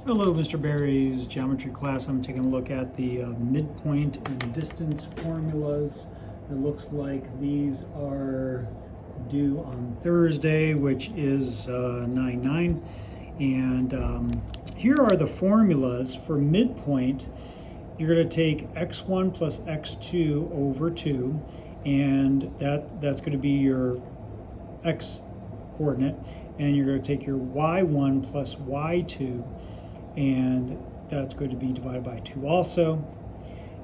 Hello, Mr. Berry's geometry class. I'm taking a look at the midpoint and distance formulas. It looks like these are due on Thursday, which is 9/9. And here are the formulas for midpoint. You're going to take x1 plus x2 over 2, and that's going to be your x coordinate. And you're going to take your y1 plus y2, and that's going to be divided by 2 also,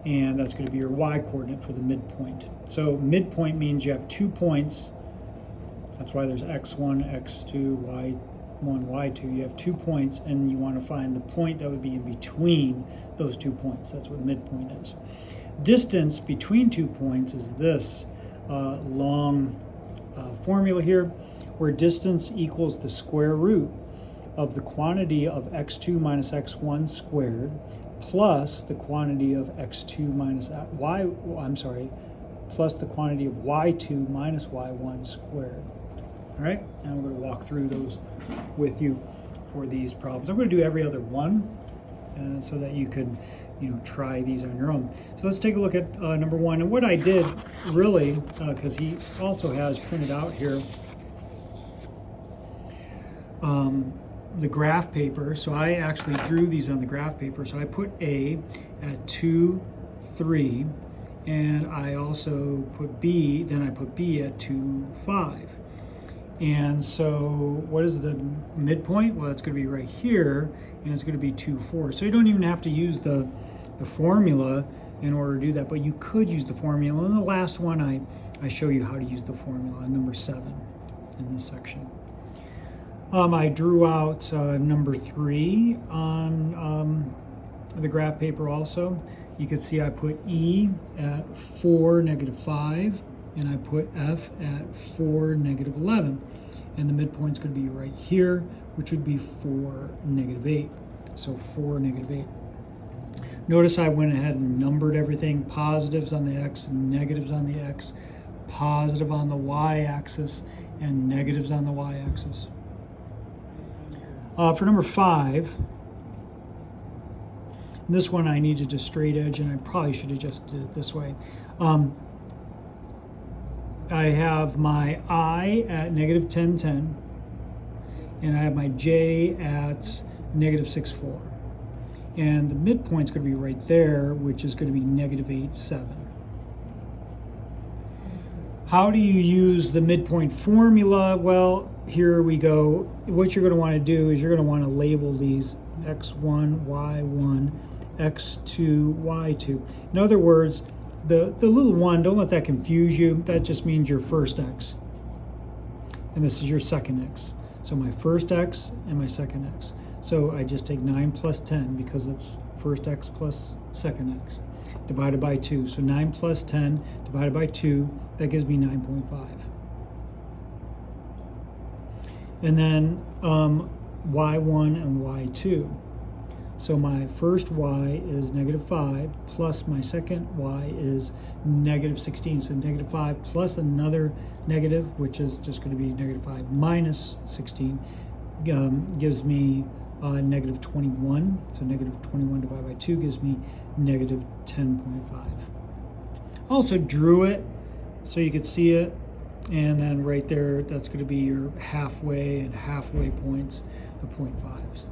and that's going to be your y coordinate for the midpoint. So midpoint means you have 2 points. That's why there's x1, x2, y1, y2. You have 2 points, and you want to find the point that would be in between those 2 points. That's what midpoint is. Distance between 2 points is this long formula here, where distance equals the square root of the quantity of x2 minus x1 squared plus the quantity of x2 minus plus the quantity of y2 minus y1 squared. All right, and we're going to walk through those with you for these problems. I'm going to do every other one so that you could try these on your own. So let's take a look at number 1. And what I did really, because he also has printed out here the graph paper, so I actually drew these on the graph paper. So I put A at 2, 3, and I also put B, then I put B at 2, 5. And so what is the midpoint? Well, it's going to be right here, and it's going to be 2, 4. So you don't even have to use the formula in order to do that, but you could use the formula. And the last one, I show you how to use the formula, number 7 in this section. I drew out number 3 on the graph paper also. You can see I put E at 4, negative 5, and I put F at 4, negative 11. And the midpoint's going to be right here, which would be 4, negative 8. So 4, negative 8. Notice I went ahead and numbered everything: positives on the x, negatives on the x, positive on the y-axis, and negatives on the y-axis. For number 5, this one I needed a straight edge, and I probably should have just did it this way. I have my I at negative 10, 10, and I have my J at negative 6, 4. And the midpoint's going to be right there, which is going to be negative 8, 7. How do you use the midpoint formula? Well, here we go. What you're going to want to do is you're going to want to label these x1, y1, x2, y2. In other words, the little 1, don't let that confuse you. That just means your first x. And this is your second x. So my first x and my second x. So I just take 9 plus 10 because it's first x plus second x, divided by 2. So 9 plus 10 divided by 2, that gives me 9.5. And then y1 and y2. So my first y is negative 5 plus my second y is negative 16. So negative 5 plus another negative, which is just going to be negative 5 minus 16, gives me negative 21. So negative 21 divided by 2 gives me negative 10.5. Also drew it so you could see it. And then right there, that's going to be your halfway and halfway points, the 0.5s.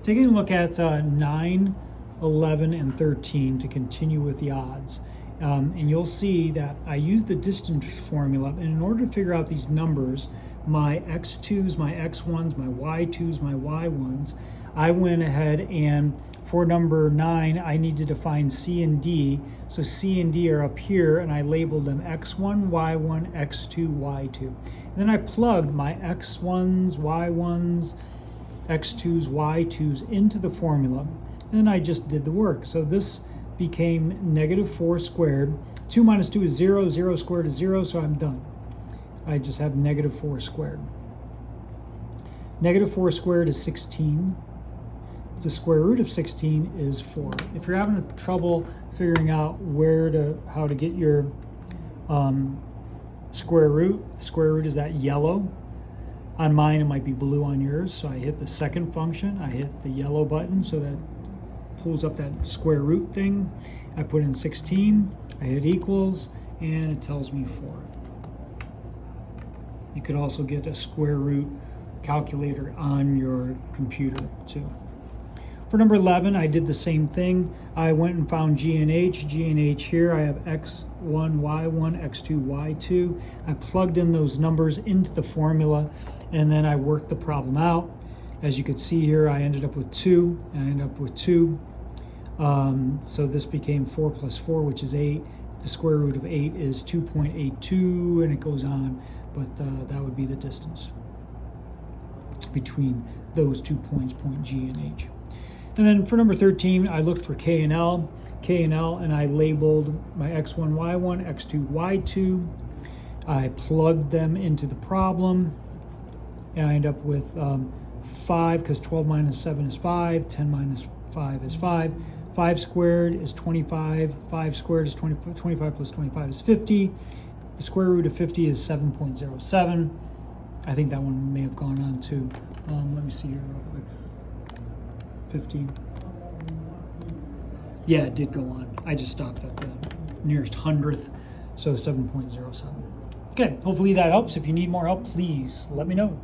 Taking a look at 9, 11, and 13 to continue with the odds. And you'll see that I used the distance formula. And in order to figure out these numbers, my x2s, my x1s, my y2s, my y1s, I went ahead and for number 9, I needed to find C and D. So C and D are up here, and I labeled them x1, y1, x2, y2. And then I plugged my x1s, y1s, x2s, y2s into the formula, and then I just did the work. So this became negative 4 squared. 2 minus 2 is 0, 0 squared is 0, so I'm done. I just have negative 4 squared. Negative 4 squared is 16. The square root of 16 is 4. If you're having trouble figuring out how to get your square root is that yellow. On mine, it might be blue on yours. So I hit the second function. I hit the yellow button, so that pulls up that square root thing. I put in 16. I hit equals, and it tells me 4. You could also get a square root calculator on your computer too. For number 11, I did the same thing. I went and found G and H. G and H here, I have x1, y1, x2, y2. I plugged in those numbers into the formula, and then I worked the problem out. As you could see here, I ended up with 2, and I ended up with 2. So this became 4 plus 4, which is 8. The square root of 8 is 2.82, and it goes on, but that would be the distance between those 2 points, point G and H. And then for number 13, I looked for K and L, and I labeled my x1, y1, x2, y2. I plugged them into the problem, and I end up with 5, because 12 minus 7 is 5, 10 minus 5 is 5. 5 squared is 25, 5 squared is 20, 25 plus 25 is 50. The square root of 50 is 7.07. I think that one may have gone on too. Let me see here real quick. 50. Yeah, it did go on. I just stopped at the nearest hundredth, so 7.07. Okay, hopefully that helps. If you need more help, please let me know.